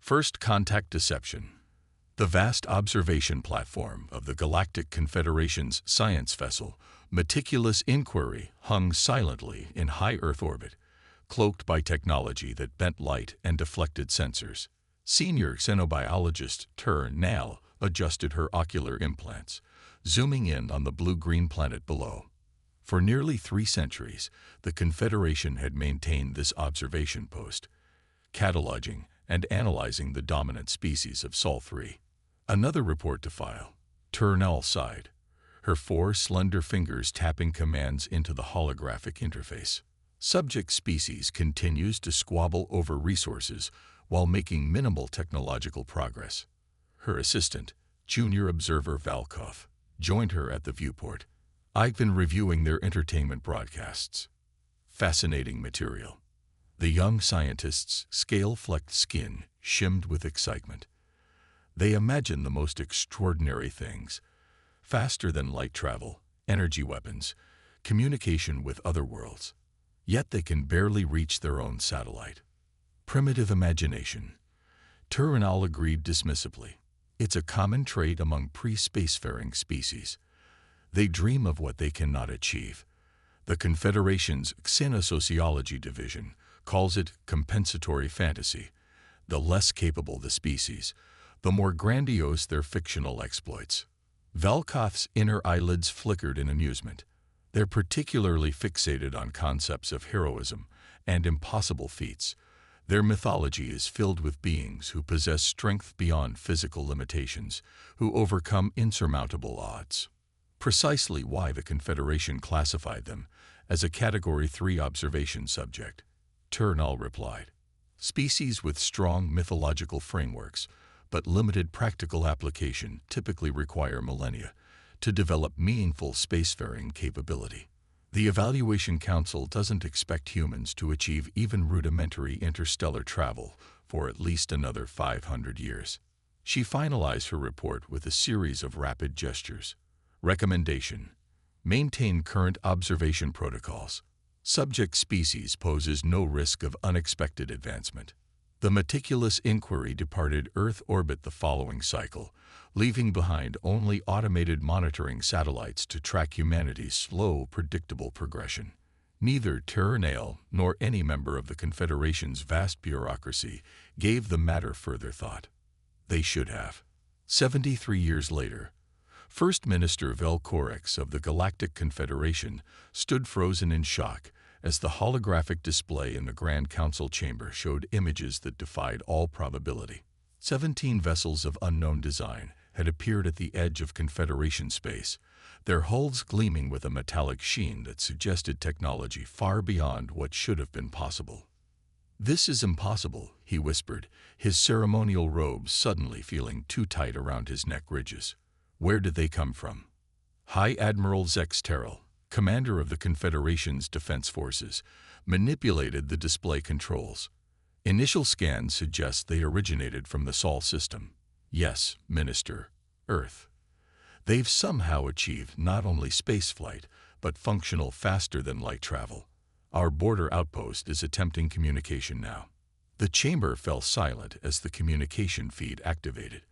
First contact deception. The vast observation platform of the Galactic Confederation's science vessel, Meticulous Inquiry, hung silently in high Earth orbit, cloaked by technology that bent light and deflected sensors. Senior xenobiologist Nell adjusted her ocular implants, zooming in on the blue-green planet below. For nearly 3 centuries, the Confederation had maintained this observation post, cataloging and analyzing the dominant species of Sol-3. Another report to file. Nell sighed, her 4 slender fingers tapping commands into the holographic interface. Subject species continues to squabble over resources while making minimal technological progress. Her assistant, Junior Observer Valkov, joined her at the viewport. I've been reviewing their entertainment broadcasts. Fascinating material. The young scientist's scale-flecked skin shimmed with excitement. They imagine the most extraordinary things. Faster than light travel, energy weapons, communication with other worlds. Yet they can barely reach their own satellite. Primitive imagination. Nell agreed dismissively. It's a common trait among pre-spacefaring species. They dream of what they cannot achieve. The Confederation's Xenosociology Division calls it compensatory fantasy. The less capable the species, the more grandiose their fictional exploits. Valkov's inner eyelids flickered in amusement. They're particularly fixated on concepts of heroism and impossible feats. Their mythology is filled with beings who possess strength beyond physical limitations, who overcome insurmountable odds. Precisely why the Confederation classified them as a Category 3 observation subject. Nell replied. Species with strong mythological frameworks, but limited practical application typically require millennia to develop meaningful spacefaring capability. The Evaluation Council doesn't expect humans to achieve even rudimentary interstellar travel for at least another 500 years. She finalized her report with a series of rapid gestures. Recommendation: maintain current observation protocols. Subject species poses no risk of unexpected advancement. The Meticulous Inquiry departed Earth orbit the following cycle, leaving behind only automated monitoring satellites to track humanity's slow, predictable progression. Neither Nell nor any member of the Confederation's vast bureaucracy gave the matter further thought. They should have. 73 years later, First Minister Orcs of the Galactic Confederation stood frozen in shock as the holographic display in the Grand Council chamber showed images that defied all probability. 17 vessels of unknown design had appeared at the edge of Confederation space, their hulls gleaming with a metallic sheen that suggested technology far beyond what should have been possible. "This is impossible," he whispered, his ceremonial robes suddenly feeling too tight around his neck ridges. Where did they come from? High Admiral Zex Terrell, commander of the Confederation's defense forces, manipulated the display controls. Initial scans suggest they originated from the Sol system. Yes, Minister, Earth. They've somehow achieved not only spaceflight, but functional faster-than-light travel. Our border outpost is attempting communication now. The chamber fell silent as the communication feed activated.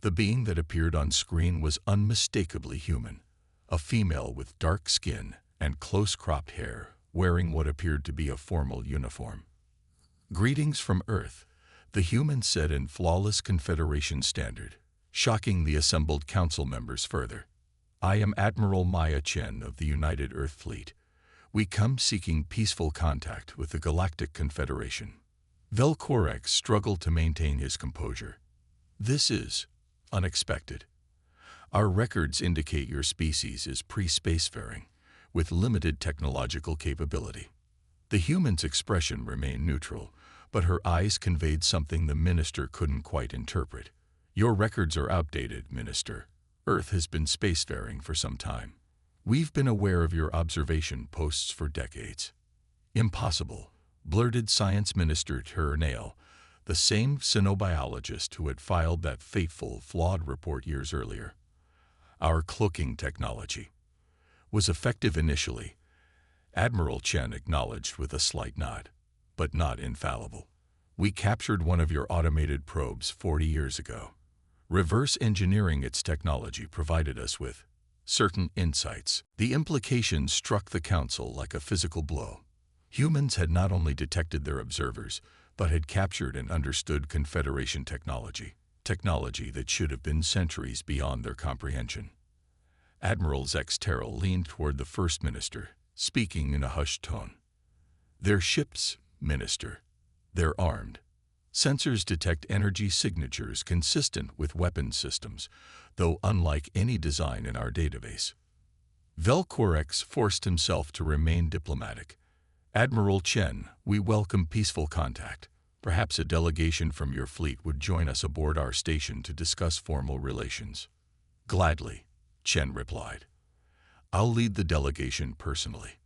The being that appeared on screen was unmistakably human, a female with dark skin and close-cropped hair, wearing what appeared to be a formal uniform. "Greetings from Earth," the human said in flawless Confederation standard, shocking the assembled council members further. "I am Admiral Maya Chen of the United Earth Fleet. We come seeking peaceful contact with the Galactic Confederation." Velkorek struggled to maintain his composure. "This is unexpected. Our records indicate your species is pre-spacefaring, with limited technological capability." The human's expression remained neutral, but her eyes conveyed something the minister couldn't quite interpret. "Your records are outdated, Minister. Earth has been spacefaring for some time. We've been aware of your observation posts for decades." "Impossible," blurted Science Minister Nell, the same xenobiologist who had filed that fateful, flawed report years earlier. "Our cloaking technology was effective initially," Admiral Chen acknowledged with a slight nod, "but not infallible. We captured one of your automated probes 40 years ago. Reverse engineering its technology provided us with certain insights. The implications struck the Council like a physical blow. Humans had not only detected their observers, but had captured and understood Confederation technology that should have been centuries beyond their comprehension. Admiral Zex Terrell leaned toward the First Minister, speaking in a hushed tone. "Their ships, Minister. They're armed. Sensors detect energy signatures consistent with weapons systems, though unlike any design in our database." Velcorex forced himself to remain diplomatic. "Admiral Chen, we welcome peaceful contact. Perhaps a delegation from your fleet would join us aboard our station to discuss formal relations." "Gladly," Chen replied. "I'll lead the delegation personally."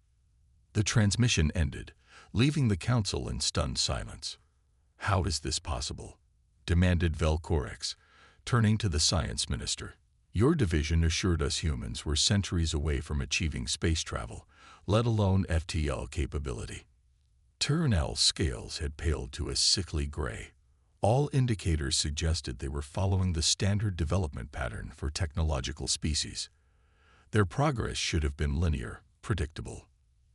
The transmission ended, leaving the Council in stunned silence. "How is this possible?" demanded Velcorex, turning to the Science Minister. "Your division assured us humans were centuries away from achieving space travel, let alone FTL capability." Turnell's scales had paled to a sickly gray. All indicators suggested they were following the standard development pattern for technological species. Their progress should have been linear, predictable.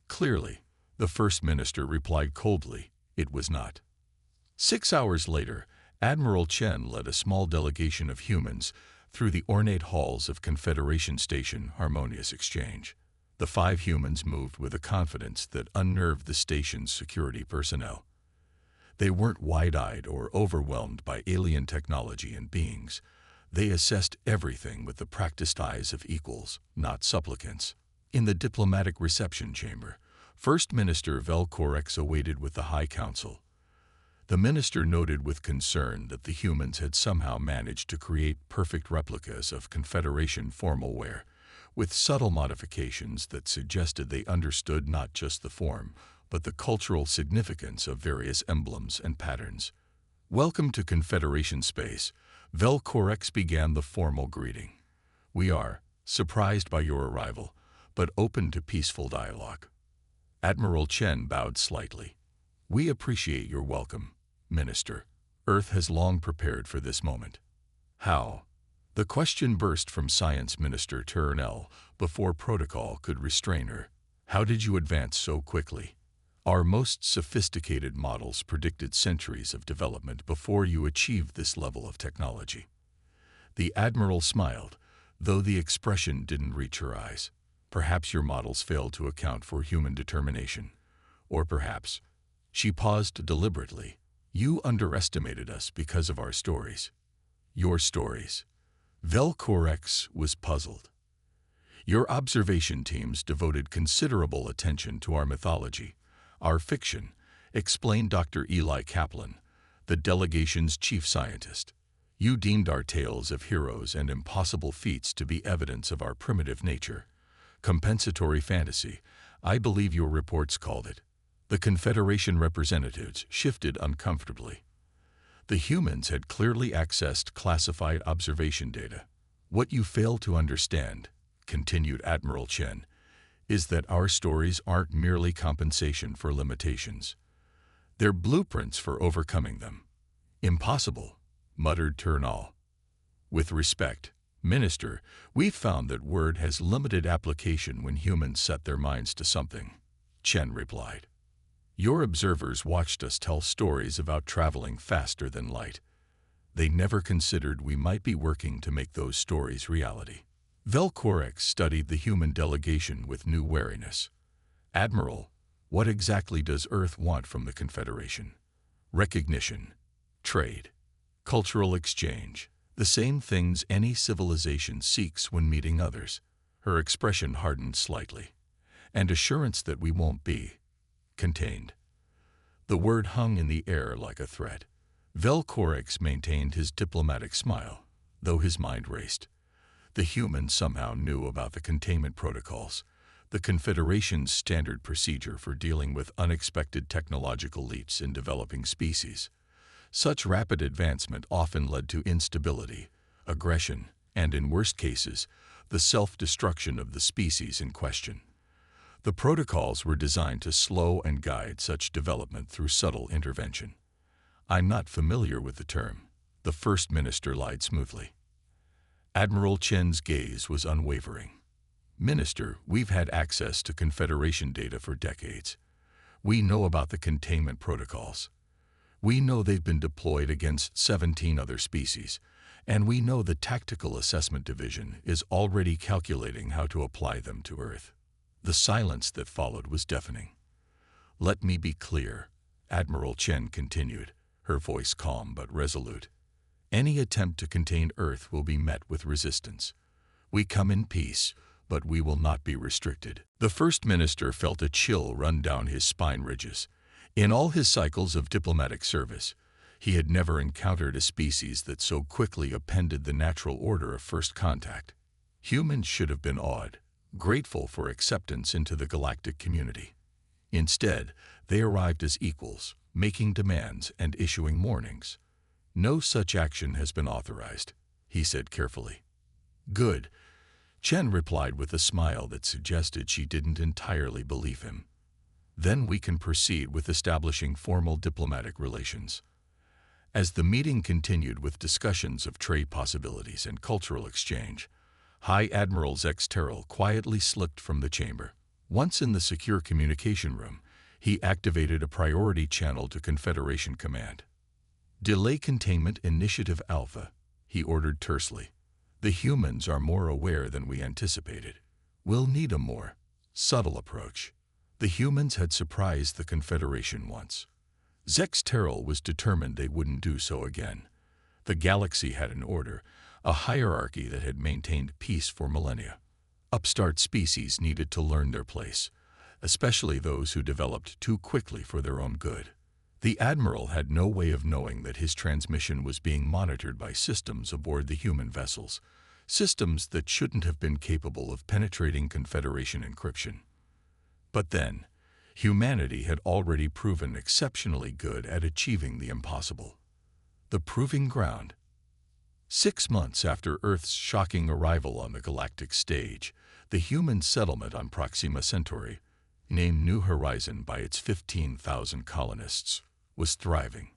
Clearly, the First Minister replied coldly, it was not. 6 hours later, Admiral Chen led a small delegation of humans through the ornate halls of Confederation Station Harmonious Exchange. The 5 humans moved with a confidence that unnerved the station's security personnel. They weren't wide-eyed or overwhelmed by alien technology and beings. They assessed everything with the practiced eyes of equals, not supplicants. In the diplomatic reception chamber, First Minister Velcorex awaited with the High Council. The minister noted with concern that the humans had somehow managed to create perfect replicas of Confederation formalware, with subtle modifications that suggested they understood not just the form, but the cultural significance of various emblems and patterns. "Welcome to Confederation space," Velcorex began the formal greeting. "We are surprised by your arrival, but open to peaceful dialogue." Admiral Chen bowed slightly. "We appreciate your welcome, Minister. Earth has long prepared for this moment." "How?" The question burst from Science Minister Turnell before protocol could restrain her. "How did you advance so quickly? Our most sophisticated models predicted centuries of development before you achieved this level of technology." The Admiral smiled, though the expression didn't reach her eyes. "Perhaps your models failed to account for human determination. Or perhaps," she paused deliberately, "you underestimated us because of our stories." "Your stories?" Velcorex was puzzled. "Your observation teams devoted considerable attention to our mythology, our fiction," explained Dr. Eli Kaplan, the delegation's chief scientist. "You deemed our tales of heroes and impossible feats to be evidence of our primitive nature. Compensatory fantasy, I believe your reports called it." The Confederation representatives shifted uncomfortably. The humans had clearly accessed classified observation data. "What you fail to understand," continued Admiral Chen, "is that our stories aren't merely compensation for limitations. They're blueprints for overcoming them." "Impossible," muttered Turnall. "With respect, Minister, we've found that word has limited application when humans set their minds to something," Chen replied. "Your observers watched us tell stories about traveling faster than light. They never considered we might be working to make those stories reality." Velcorex studied the human delegation with new wariness. "Admiral, what exactly does Earth want from the Confederation?" "Recognition, trade, cultural exchange, the same things any civilization seeks when meeting others." Her expression hardened slightly. "And assurance that we won't be contained." The word hung in the air like a threat. Velcorex maintained his diplomatic smile, though his mind raced. The humans somehow knew about the containment protocols, the Confederation's standard procedure for dealing with unexpected technological leaps in developing species. Such rapid advancement often led to instability, aggression, and in worst cases, the self-destruction of the species in question. The protocols were designed to slow and guide such development through subtle intervention. I'm not familiar with the term. The First Minister lied smoothly. Admiral Chen's gaze was unwavering. Minister, we've had access to Confederation data for decades. We know about the containment protocols. We know they've been deployed against 17 other species, and we know the Tactical Assessment Division is already calculating how to apply them to Earth. The silence that followed was deafening. Let me be clear, Admiral Chen continued, her voice calm but resolute. Any attempt to contain Earth will be met with resistance. We come in peace, but we will not be restricted. The First Minister felt a chill run down his spine ridges. In all his cycles of diplomatic service, he had never encountered a species that so quickly upended the natural order of first contact. Humans should have been awed, grateful for acceptance into the galactic community. Instead, they arrived as equals, making demands and issuing warnings. No such action has been authorized, he said carefully. Good, Chen replied with a smile that suggested she didn't entirely believe him. Then we can proceed with establishing formal diplomatic relations. As the meeting continued with discussions of trade possibilities and cultural exchange, High Admiral Zex Terrell quietly slipped from the chamber. Once in the secure communication room, he activated a priority channel to Confederation Command. Delay Containment Initiative Alpha, he ordered tersely. The humans are more aware than we anticipated. We'll need a more subtle approach. The humans had surprised the Confederation once. Zex Terrell was determined they wouldn't do so again. The galaxy had an order, a hierarchy that had maintained peace for millennia. Upstart species needed to learn their place, especially those who developed too quickly for their own good. The Admiral had no way of knowing that his transmission was being monitored by systems aboard the human vessels, systems that shouldn't have been capable of penetrating Confederation encryption. But then, humanity had already proven exceptionally good at achieving the impossible. The proving ground. 6 months after Earth's shocking arrival on the galactic stage, the human settlement on Proxima Centauri, named New Horizon by its 15,000 colonists, was thriving.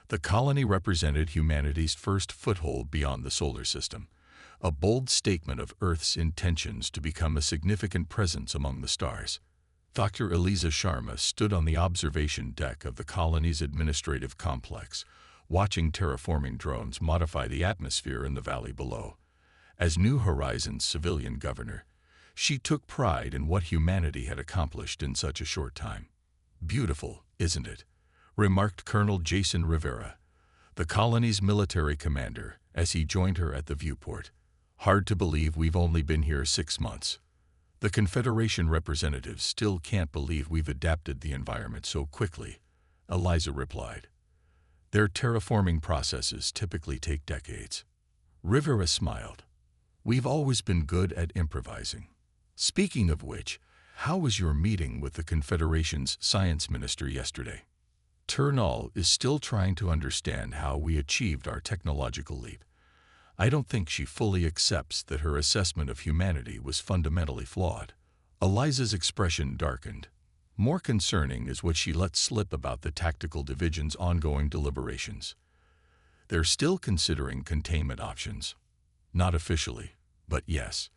The colony represented humanity's first foothold beyond the solar system, a bold statement of Earth's intentions to become a significant presence among the stars. Dr. Eliza Sharma stood on the observation deck of the colony's administrative complex, watching terraforming drones modify the atmosphere in the valley below. As New Horizons' civilian governor, she took pride in what humanity had accomplished in such a short time. Beautiful, isn't it? Remarked Colonel Jason Rivera, the colony's military commander, as he joined her at the viewport. Hard to believe we've only been here 6 months. The Confederation representatives still can't believe we've adapted the environment so quickly, Eliza replied. Their terraforming processes typically take decades. Rivera smiled. We've always been good at improvising. Speaking of which, how was your meeting with the Confederation's science minister yesterday? Turnall is still trying to understand how we achieved our technological leap. I don't think she fully accepts that her assessment of humanity was fundamentally flawed. Eliza's expression darkened. More concerning is what she let slip about the tactical division's ongoing deliberations. They're still considering containment options. Not officially, but yes.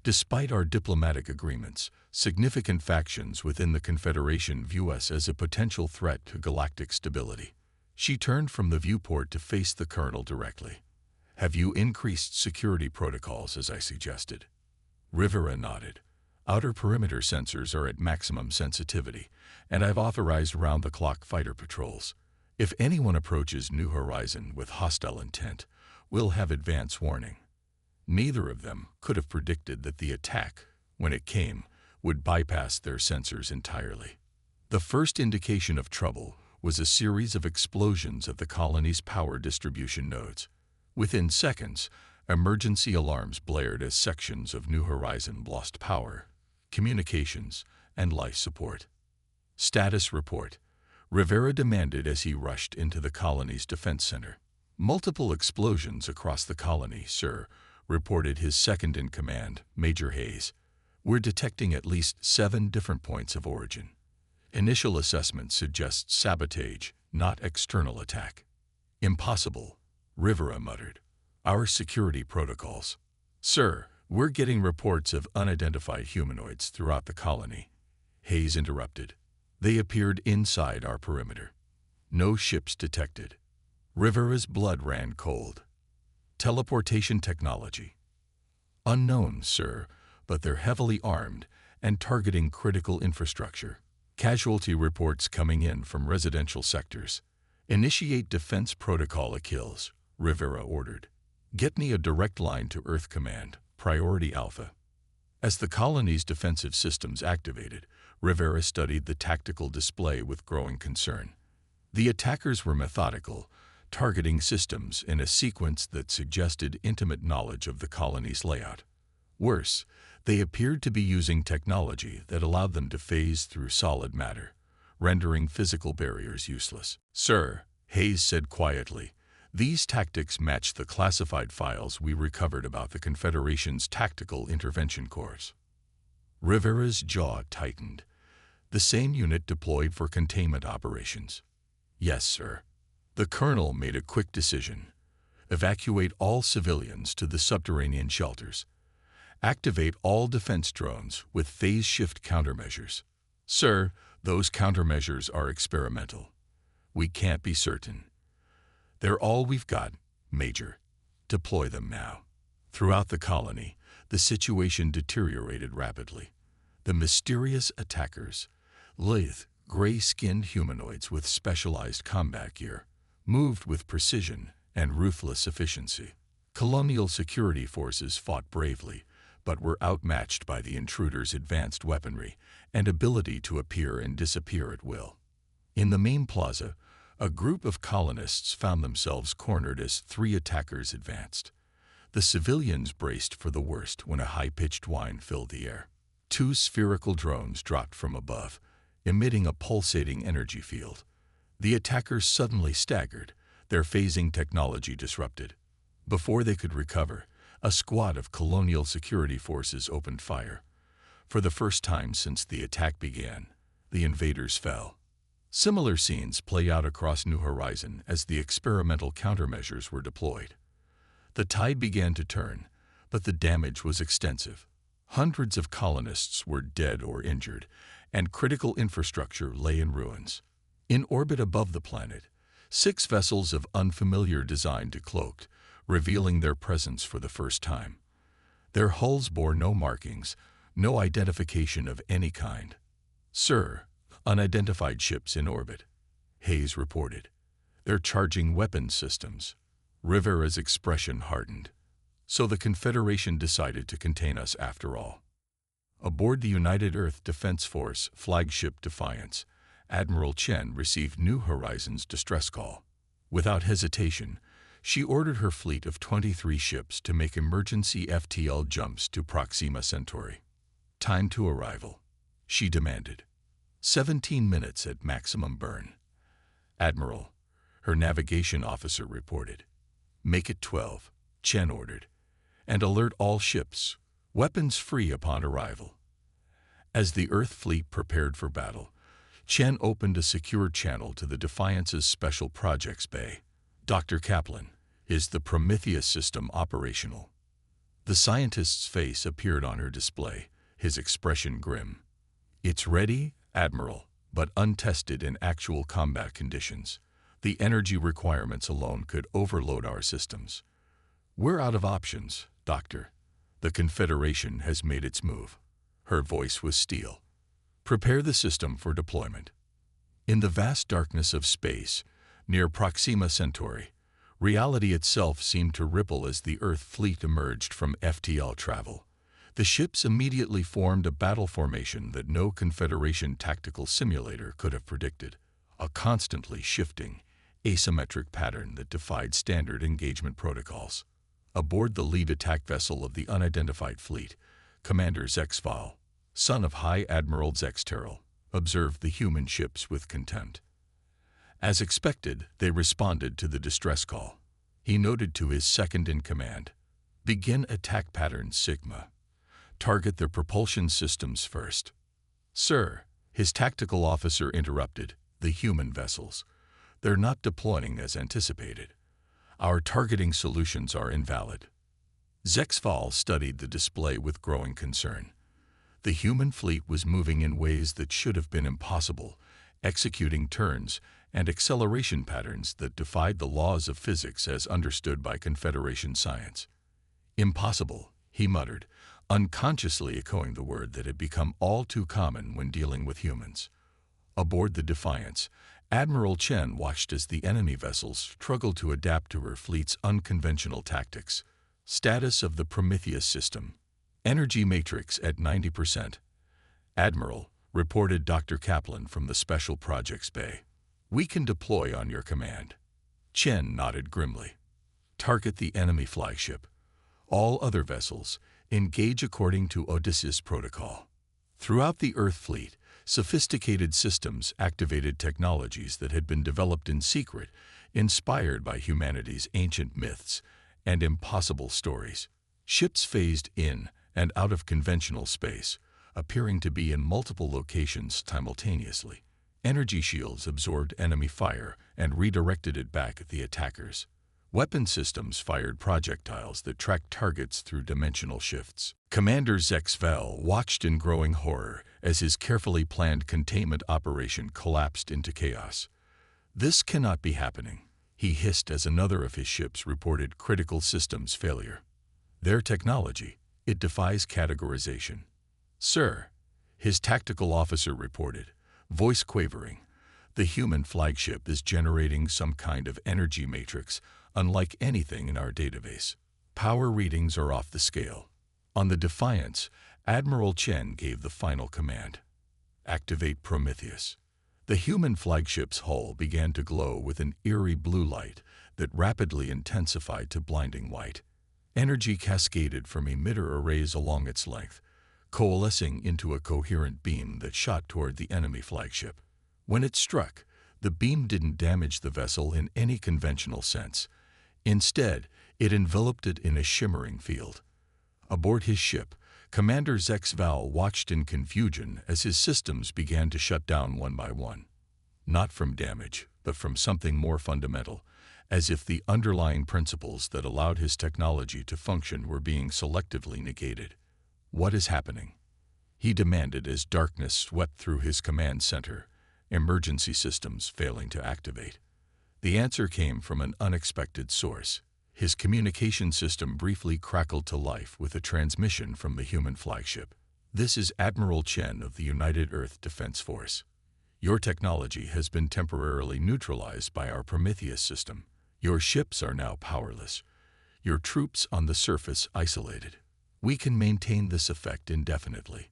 Despite our diplomatic agreements, significant factions within the Confederation view us as a potential threat to galactic stability. She turned from the viewport to face the colonel directly. Have you increased security protocols as I suggested? Rivera nodded. Outer perimeter sensors are at maximum sensitivity, and I've authorized round-the-clock fighter patrols. If anyone approaches New Horizon with hostile intent, we'll have advance warning. Neither of them could have predicted that the attack, when it came, would bypass their sensors entirely. The first indication of trouble was a series of explosions at the colony's power distribution nodes. Within seconds, emergency alarms blared as sections of New Horizon lost power, communications, and life support. Status report, Rivera demanded as he rushed into the colony's defense center. Multiple explosions across the colony, sir, reported his second-in-command, Major Hayes. We're detecting at least 7 different points of origin. Initial assessment suggests sabotage, not external attack. Impossible, Rivera muttered. Our security protocols. Sir, we're getting reports of unidentified humanoids throughout the colony. Hayes interrupted. They appeared inside our perimeter. No ships detected. Rivera's blood ran cold. Teleportation technology. Unknown, sir, but they're heavily armed and targeting critical infrastructure. Casualty reports coming in from residential sectors. Initiate defense protocol kills, Rivera ordered. Get me a direct line to Earth Command, Priority Alpha. As the colony's defensive systems activated, Rivera studied the tactical display with growing concern. The attackers were methodical, targeting systems in a sequence that suggested intimate knowledge of the colony's layout. Worse, they appeared to be using technology that allowed them to phase through solid matter, rendering physical barriers useless. Sir, Hayes said quietly, these tactics match the classified files we recovered about the Confederation's tactical intervention corps. Rivera's jaw tightened. The same unit deployed for containment operations. Yes, sir. The colonel made a quick decision. Evacuate all civilians to the subterranean shelters. Activate all defense drones with phase shift countermeasures. Sir, those countermeasures are experimental. We can't be certain. They're all we've got, Major. Deploy them now. Throughout the colony, the situation deteriorated rapidly. The mysterious attackers, lithe, gray-skinned humanoids with specialized combat gear, moved with precision and ruthless efficiency. Colonial security forces fought bravely, but were outmatched by the intruders' advanced weaponry and ability to appear and disappear at will. In the main plaza, a group of colonists found themselves cornered as three attackers advanced. The civilians braced for the worst when a high-pitched whine filled the air. Two spherical drones dropped from above, emitting a pulsating energy field. The attackers suddenly staggered, their phasing technology disrupted. Before they could recover, a squad of colonial security forces opened fire. For the first time since the attack began, the invaders fell. Similar scenes play out across New Horizon as the experimental countermeasures were deployed. The tide began to turn, but the damage was extensive. Hundreds of colonists were dead or injured, and critical infrastructure lay in ruins. In orbit above the planet, 6 vessels of unfamiliar design decloaked, revealing their presence for the first time. Their hulls bore no markings, no identification of any kind. Sir, unidentified ships in orbit, Hayes reported. They're charging weapons systems. Rivera's expression hardened. So the Confederation decided to contain us after all. Aboard the United Earth Defense Force flagship Defiance, Admiral Chen received New Horizons' distress call. Without hesitation, she ordered her fleet of 23 ships to make emergency FTL jumps to Proxima Centauri. Time to arrival, she demanded. 17 minutes at maximum burn. Admiral, her navigation officer reported. Make it 12, Chen ordered, and alert all ships, weapons free upon arrival. As the Earth fleet prepared for battle, Chen opened a secure channel to the Defiance's Special Projects Bay. Dr. Kaplan, is the Prometheus system operational? The scientist's face appeared on her display, his expression grim. It's ready, Admiral, but untested in actual combat conditions. The energy requirements alone could overload our systems. We're out of options, Doctor. The Confederation has made its move. Her voice was steel. Prepare the system for deployment. In the vast darkness of space, near Proxima Centauri, reality itself seemed to ripple as the Earth fleet emerged from FTL travel. The ships immediately formed a battle formation that no Confederation tactical simulator could have predicted, a constantly shifting, asymmetric pattern that defied standard engagement protocols. Aboard the lead attack vessel of the unidentified fleet, Commander Zexval, son of High Admiral Zexteril, observed the human ships with contempt. As expected, they responded to the distress call. He noted to his second-in-command, "Begin attack pattern Sigma. Target their propulsion systems first." "Sir," His tactical officer interrupted. The human vessels. They're not deploying as anticipated. Our targeting solutions are invalid. Zexval studied the display with growing concern. The human fleet was moving in ways that should have been impossible, executing turns and acceleration patterns that defied the laws of physics as understood by Confederation science. Impossible, he muttered, unconsciously echoing the word that had become all too common when dealing with humans. Aboard the Defiance, Admiral Chen watched as the enemy vessels struggled to adapt to her fleet's unconventional tactics. Status of the Prometheus system. Energy matrix at 90%. Admiral, reported Dr. Kaplan from the Special Projects Bay. We can deploy on your command. Chen nodded grimly. Target the enemy flagship. All other vessels, engage according to Odysseus Protocol. Throughout the Earth fleet, sophisticated systems activated technologies that had been developed in secret, inspired by humanity's ancient myths and impossible stories. Ships phased in and out of conventional space, appearing to be in multiple locations simultaneously. Energy shields absorbed enemy fire and redirected it back at the attackers. Weapon systems fired projectiles that tracked targets through dimensional shifts. Commander Zexval watched in growing horror as his carefully planned containment operation collapsed into chaos. This cannot be happening, he hissed as another of his ships reported critical systems failure. Their technology, it defies categorization. Sir, his tactical officer reported, voice quavering. The human flagship is generating some kind of energy matrix, unlike anything in our database. Power readings are off the scale. On the Defiance, Admiral Chen gave the final command. Activate Prometheus. The human flagship's hull began to glow with an eerie blue light that rapidly intensified to blinding white. Energy cascaded from emitter arrays along its length, coalescing into a coherent beam that shot toward the enemy flagship. When it struck, the beam didn't damage the vessel in any conventional sense. Instead, it enveloped it in a shimmering field. Aboard his ship, Commander Zexval watched in confusion as his systems began to shut down one by one. Not from damage, but from something more fundamental, as if the underlying principles that allowed his technology to function were being selectively negated. What is happening? He demanded as darkness swept through his command center, emergency systems failing to activate. The answer came from an unexpected source. His communication system briefly crackled to life with a transmission from the human flagship. This is Admiral Chen of the United Earth Defense Force. Your technology has been temporarily neutralized by our Prometheus system. Your ships are now powerless. Your troops on the surface isolated. We can maintain this effect indefinitely.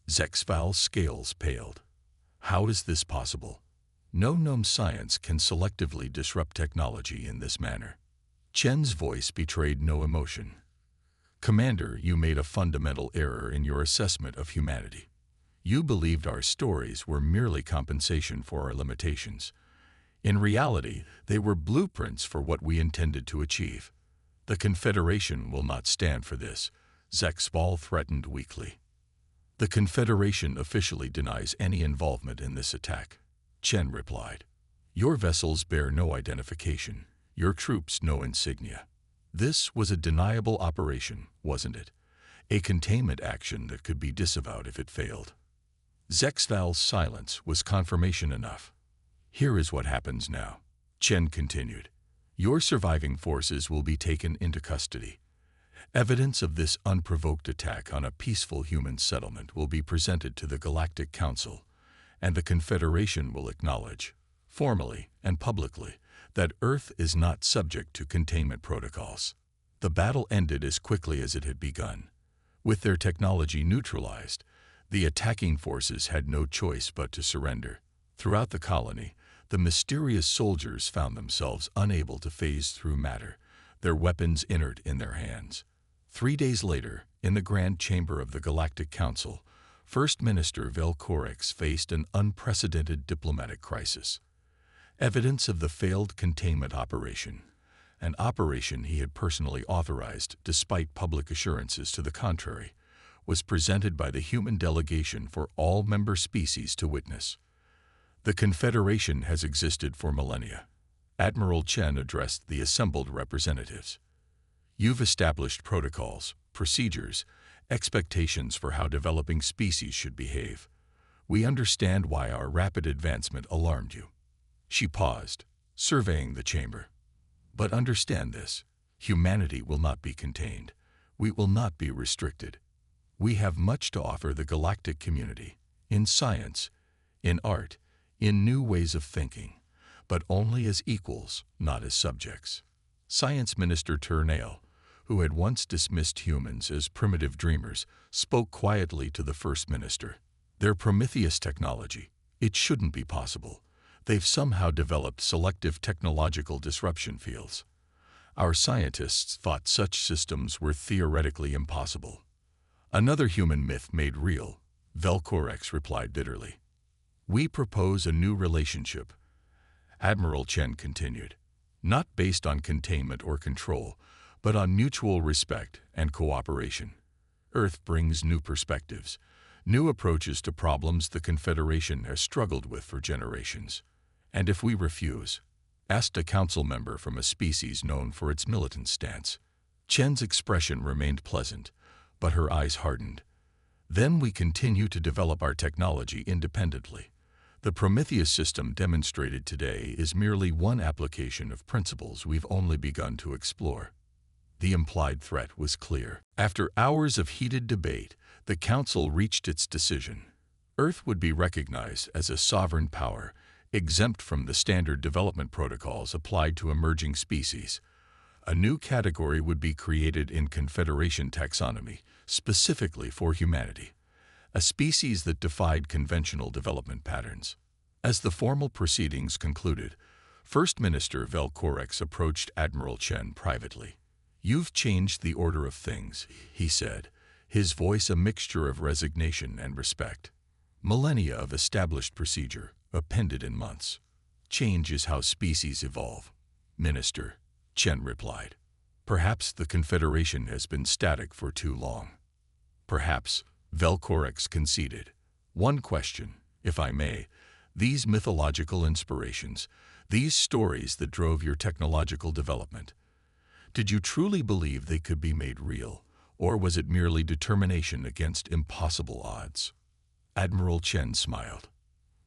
Zexval's scales paled. How is this possible? No known science can selectively disrupt technology in this manner. Chen's voice betrayed no emotion. Commander, you made a fundamental error in your assessment of humanity. You believed our stories were merely compensation for our limitations. In reality, they were blueprints for what we intended to achieve. The Confederation will not stand for this, Zexval threatened weakly. The Confederation officially denies any involvement in this attack, Chen replied. Your vessels bear no identification. Your troops no insignia. This was a deniable operation, wasn't it? A containment action that could be disavowed if it failed. Zexval's silence was confirmation enough. Here is what happens now, Chen continued. Your surviving forces will be taken into custody. Evidence of this unprovoked attack on a peaceful human settlement will be presented to the Galactic Council, and the Confederation will acknowledge, formally and publicly, that Earth is not subject to containment protocols. The battle ended as quickly as it had begun. With their technology neutralized, the attacking forces had no choice but to surrender. Throughout the colony, the mysterious soldiers found themselves unable to phase through matter, their weapons inert in their hands. 3 days later, in the Grand Chamber of the Galactic Council, First Minister Orcs faced an unprecedented diplomatic crisis. Evidence of the failed containment operation, an operation he had personally authorized despite public assurances to the contrary, was presented by the human delegation for all member species to witness. The Confederation has existed for millennia. Admiral Chen addressed the assembled representatives. You've established protocols, procedures, expectations for how developing species should behave. We understand why our rapid advancement alarmed you. She paused, surveying the chamber. But understand this, humanity will not be contained. We will not be restricted. We have much to offer the galactic community, in science, in art, in new ways of thinking, but only as equals, not as subjects. Science Minister Turnale, who had once dismissed humans as primitive dreamers, spoke quietly to the First Minister. Their Prometheus technology, it shouldn't be possible. They've somehow developed selective technological disruption fields. Our scientists thought such systems were theoretically impossible. Another human myth made real, Velcorex replied bitterly. We propose a new relationship, Admiral Chen continued, not based on containment or control, but on mutual respect and cooperation. Earth brings new perspectives, new approaches to problems the Confederation has struggled with for generations. And if we refuse, asked a council member from a species known for its militant stance. Chen's expression remained pleasant, but her eyes hardened. Then we continue to develop our technology independently. The Prometheus system demonstrated today is merely one application of principles we've only begun to explore. The implied threat was clear. After hours of heated debate, the Council reached its decision. Earth would be recognized as a sovereign power, exempt from the standard development protocols applied to emerging species. A new category would be created in Confederation taxonomy, specifically for humanity, a species that defied conventional development patterns. As the formal proceedings concluded, First Minister Velcorex approached Admiral Chen privately. You've changed the order of things, he said, his voice a mixture of resignation and respect. Millennia of established procedure, appended in months. Change is how species evolve. Minister, Chen replied. Perhaps the Confederation has been static for too long. Perhaps, Velcorex conceded. One question, if I may. These mythological inspirations, these stories that drove your technological development, did you truly believe they could be made real, or was it merely determination against impossible odds? Admiral Chen smiled.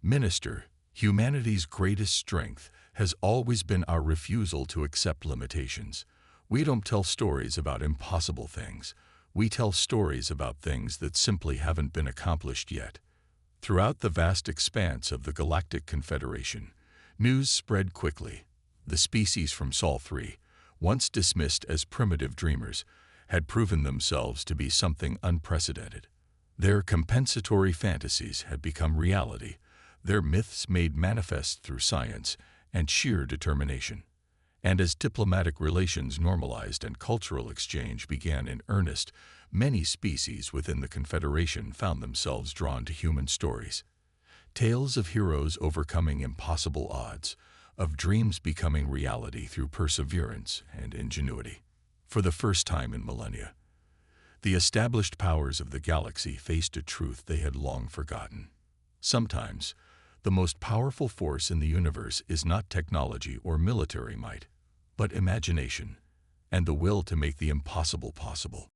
Minister, humanity's greatest strength has always been our refusal to accept limitations. We don't tell stories about impossible things. We tell stories about things that simply haven't been accomplished yet. Throughout the vast expanse of the Galactic Confederation, news spread quickly. The species from Sol 3, once dismissed as primitive dreamers, had proven themselves to be something unprecedented. Their compensatory fantasies had become reality, their myths made manifest through science and sheer determination. And as diplomatic relations normalized and cultural exchange began in earnest, many species within the Confederation found themselves drawn to human stories. Tales of heroes overcoming impossible odds, of dreams becoming reality through perseverance and ingenuity. For the first time in millennia, the established powers of the galaxy faced a truth they had long forgotten. Sometimes, the most powerful force in the universe is not technology or military might, but imagination and the will to make the impossible possible.